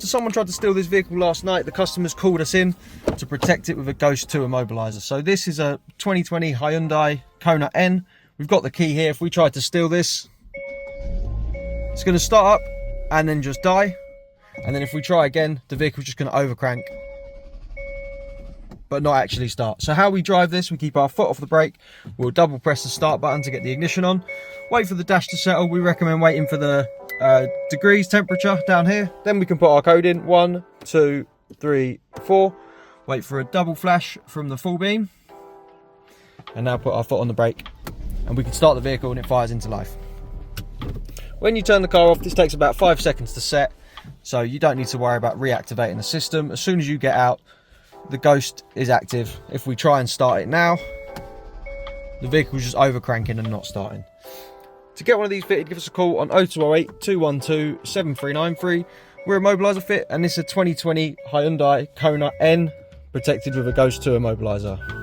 after someone tried to steal this vehicle last night, the customers called us in to protect it with a Ghost 2 immobiliser. So this is a 2020 Hyundai Kona N. We've got the key here. If we tried to steal this, it's going to start up and then just die. And then if we try again, the vehicle's just going to overcrank, but not actually start. So how we drive this, we keep our foot off the brake, we'll double press the start button to get the ignition on, wait for the dash to settle. We recommend waiting for the degrees temperature down here. Then we can put our code in, 1, 2, 3, 4. Wait for a double flash from the full beam, and now put our foot on the brake, and we can start the vehicle and it fires into life. When you turn the car off, this takes about 5 seconds to set, so you don't need to worry about reactivating the system. As soon as you get out, the Ghost is active. If we try and start it now, the vehicle's just overcranking and not starting. To get one of these fitted, give us a call on 0208 212 7393. We're Immobiliser Fit, and this is a 2020 Hyundai Kona N protected with a Ghost 2 immobiliser.